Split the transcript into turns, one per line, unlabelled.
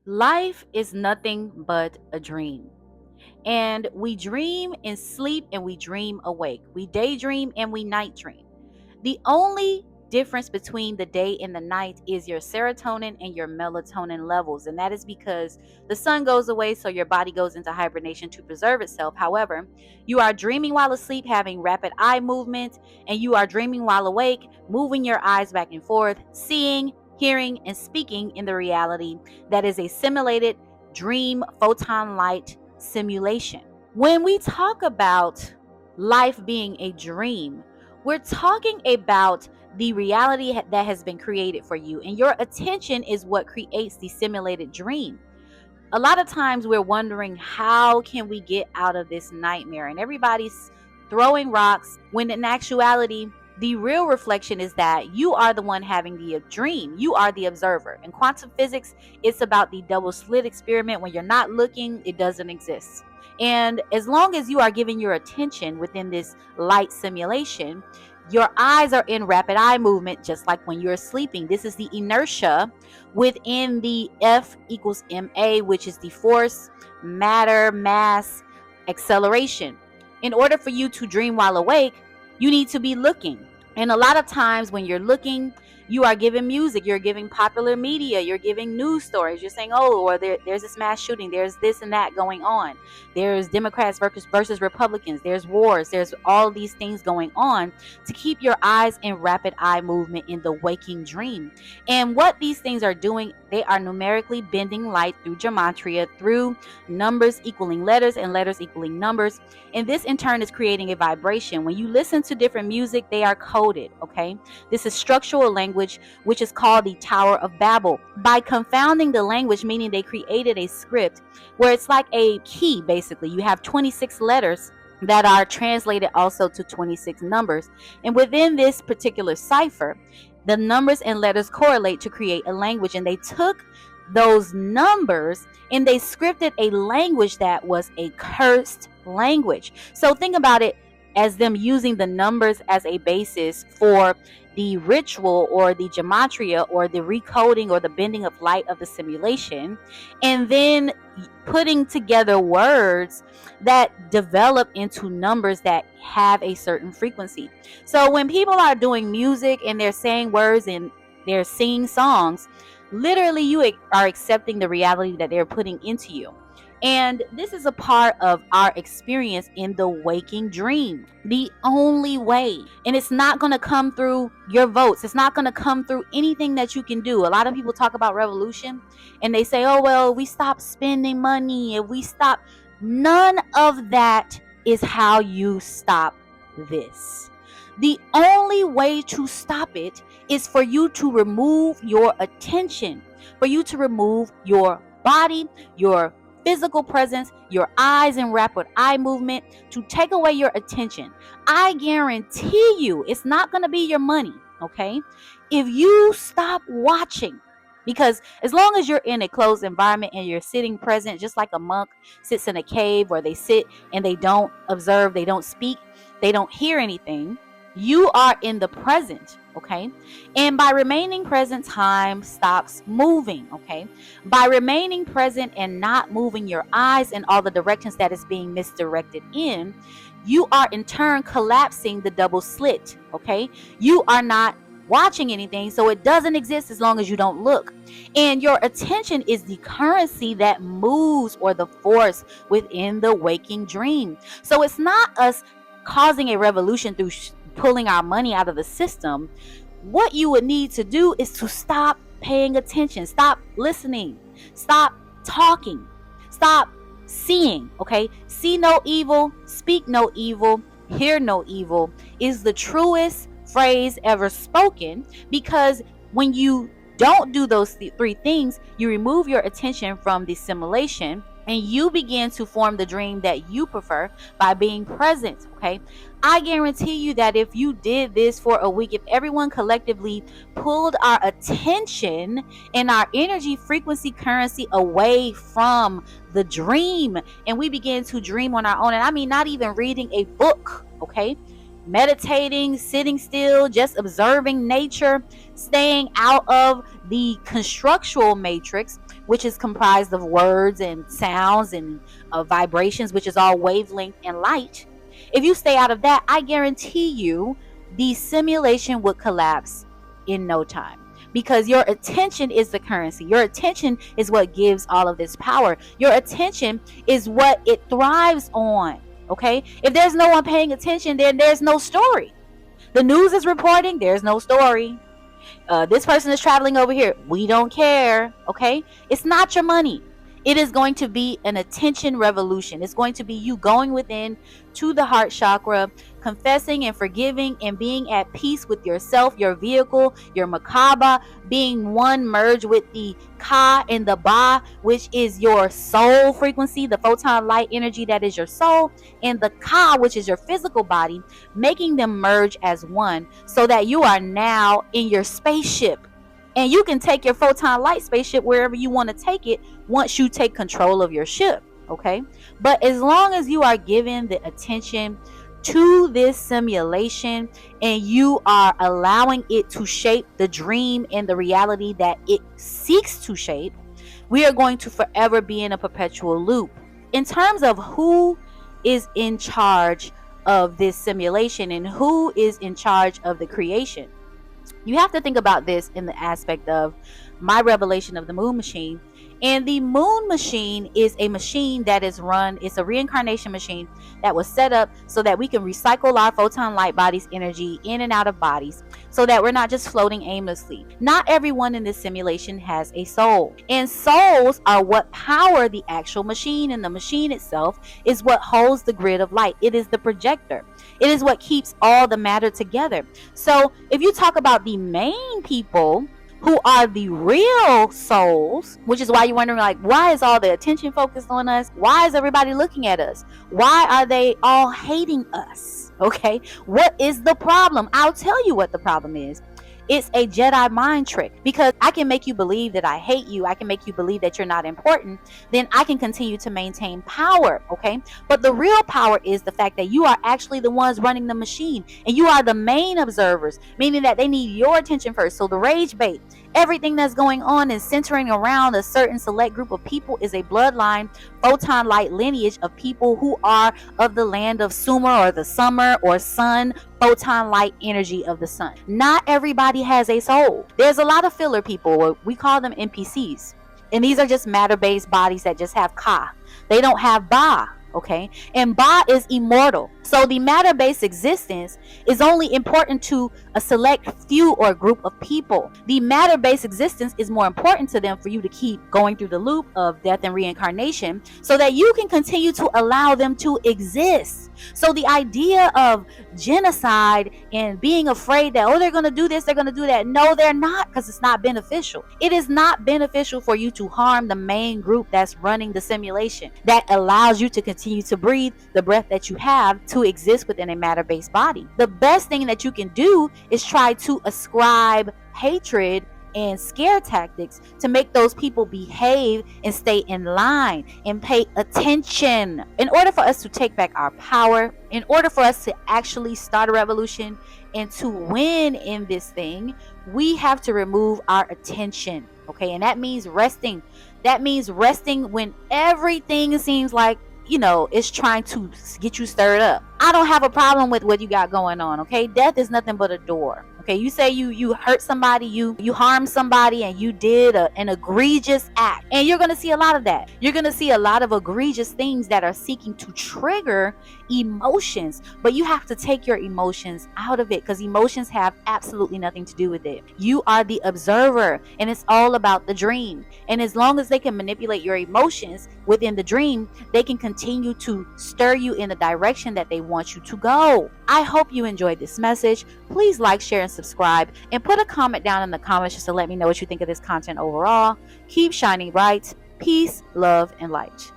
Life is nothing but a dream. And we dream in sleep and we dream awake. We daydream and we night dream. The only difference between the day and the night is your serotonin and your melatonin levels. And that is because the sun goes away, so your body goes into hibernation to preserve itself. However, you are dreaming while asleep, having rapid eye movement, and you are dreaming while awake, moving your eyes back and forth, seeing, hearing, and speaking in the reality that is a simulated dream photon light simulation. When we talk about life being a dream, we're talking about the reality that has been created for you, and your attention is what creates the simulated dream. A lot of times we're wondering, how can we get out of this nightmare? And everybody's throwing rocks, when in actuality, the real reflection is that you are the one having the dream. You are the observer. In quantum physics, it's about the double slit experiment. When you're not looking, it doesn't exist. And as long as you are giving your attention within this light simulation, your eyes are in rapid eye movement, just like when you're sleeping. This is the inertia within the F equals ma, which is the force, matter, mass, acceleration. In order for you to dream while awake, you need to be looking. And a lot of times when you're looking, you are giving music, you're giving popular media, you're giving news stories. You're saying, oh, or there's this mass shooting, there's this and that going on. There's Democrats versus Republicans, there's wars, there's all these things going on to keep your eyes in rapid eye movement in the waking dream. And what these things are doing, they are numerically bending light through gematria, through numbers equaling letters and letters equaling numbers. And this in turn is creating a vibration. When you listen to different music, they are coded, okay? This is structural language, which is called the Tower of Babel. By confounding the language, meaning they created a script where it's like a key, basically. You have 26 letters that are translated also to 26 numbers. And within this particular cipher, the numbers and letters correlate to create a language. And they took those numbers and they scripted a language that was a cursed language. So think about it as them using the numbers as a basis for the ritual or the gematria or the recoding or the bending of light of the simulation, and then putting together words that develop into numbers that have a certain frequency. So when people are doing music and they're saying words and they're singing songs, literally you are accepting the reality that they're putting into you. And this is a part of our experience in the waking dream. The only way. And it's not going to come through your votes. It's not going to come through anything that you can do. A lot of people talk about revolution and they say, oh, well, we stop spending money and we stop. None of that is how you stop this. The only way to stop it is for you to remove your attention, for you to remove your body, your physical presence, your eyes and rapid eye movement, to take away your attention. I guarantee you it's not going to be your money, okay? If you stop watching, because as long as you're in a closed environment and you're sitting present, just like a monk sits in a cave where they sit and they don't observe, they don't speak, they don't hear anything, you are in the present, okay? And by remaining present, time stops moving, okay? By remaining present and not moving your eyes in all the directions that is being misdirected in, you are in turn collapsing the double slit, okay? You are not watching anything, so it doesn't exist as long as you don't look. And your attention is the currency that moves, or the force within the waking dream. So it's not us causing a revolution through pulling our money out of the system. What you would need to do is to stop paying attention, stop listening, stop talking, stop seeing, okay? See no evil, speak no evil, hear no evil is the truest phrase ever spoken, because when you don't do those three things, you remove your attention from the simulation and you begin to form the dream that you prefer by being present, okay? I guarantee you that if you did this for a week, if everyone collectively pulled our attention and our energy frequency currency away from the dream and we began to dream on our own, and I mean not even reading a book, okay? Meditating, sitting still, just observing nature, staying out of the constructual matrix, which is comprised of words and sounds and vibrations, which is all wavelength and light, if you stay out of that, I guarantee you the simulation would collapse in no time, because your attention is the currency. Your attention is what gives all of this power. Your attention is what it thrives on. Okay, if there's no one paying attention, then there's no story. The news is reporting, there's no story. This person is traveling over here, we don't care. Okay, it's not your money. It is going to be an attention revolution. It's going to be you going within to the heart chakra, confessing and forgiving and being at peace with yourself, your vehicle, your Makaba, being one merged with the Ka and the Ba, which is your soul frequency, the photon light energy that is your soul, and the Ka, which is your physical body, making them merge as one so that you are now in your spaceship. And you can take your photon light spaceship wherever you want to take it once you take control of your ship. Okay, but as long as you are given the attention to this simulation and you are allowing it to shape the dream and the reality that it seeks to shape, we are going to forever be in a perpetual loop. In terms of who is in charge of this simulation and who is in charge of the creation, you have to think about this in the aspect of my revelation of the moon machine. And the moon machine is a machine that is run, it's a reincarnation machine that was set up so that we can recycle our photon light bodies energy in and out of bodies so that we're not just floating aimlessly. Not everyone in this simulation has a soul, and souls are what power the actual machine, and the machine itself is what holds the grid of light. It is the projector. It is what keeps all the matter together. So if you talk about the main people who are the real souls, which is why you're wondering, like, why is all the attention focused on us? Why is everybody looking at us? Why are they all hating us? Okay, what is the problem? I'll tell you what the problem is. It's a Jedi mind trick, because I can make you believe that I hate you. I can make you believe that you're not important. Then I can continue to maintain power. Okay, but the real power is the fact that you are actually the ones running the machine, and you are the main observers, meaning that they need your attention first. So the rage bait, everything that's going on is centering around a certain select group of people, is a bloodline, photon light lineage of people who are of the land of Sumer, or the summer or sun, photon light energy of the sun. Not everybody has a soul. There's a lot of filler people, we call them NPCs, and these are just matter-based bodies that just have Ka. They don't have Ba. Okay, and Ba is immortal. So the matter-based existence is only important to a select few or group of people. The matter-based existence is more important to them for you to keep going through the loop of death and reincarnation so that you can continue to allow them to exist. So the idea of genocide and being afraid that, oh, they're going to do this, they're going to do that. No, they're not, because it's not beneficial. It is not beneficial for you to harm the main group that's running the simulation that allows you to continue to breathe the breath that you have to exist within a matter-based body. The best thing that you can do is try to ascribe hatred and scare tactics to make those people behave and stay in line and pay attention. In order for us to take back our power, in order for us to actually start a revolution and to win in this thing, we have to remove our attention. Okay, and that means resting. That means resting when everything seems like, you know, it's trying to get you stirred up. I don't have a problem with what you got going on. Okay, death is nothing but a door. Okay, you say you hurt somebody, you harm somebody, and you did an egregious act, and you're going to see a lot of that. You're going to see a lot of egregious things that are seeking to trigger emotions, but you have to take your emotions out of it, because emotions have absolutely nothing to do with it. You are the observer, and it's all about the dream. And as long as they can manipulate your emotions within the dream, they can continue to stir you in the direction that they want you to go. I hope you enjoyed this message. Please like, share, and subscribe, and put a comment down in the comments just to let me know what you think of this content overall. Keep shining bright. Peace, love, and light.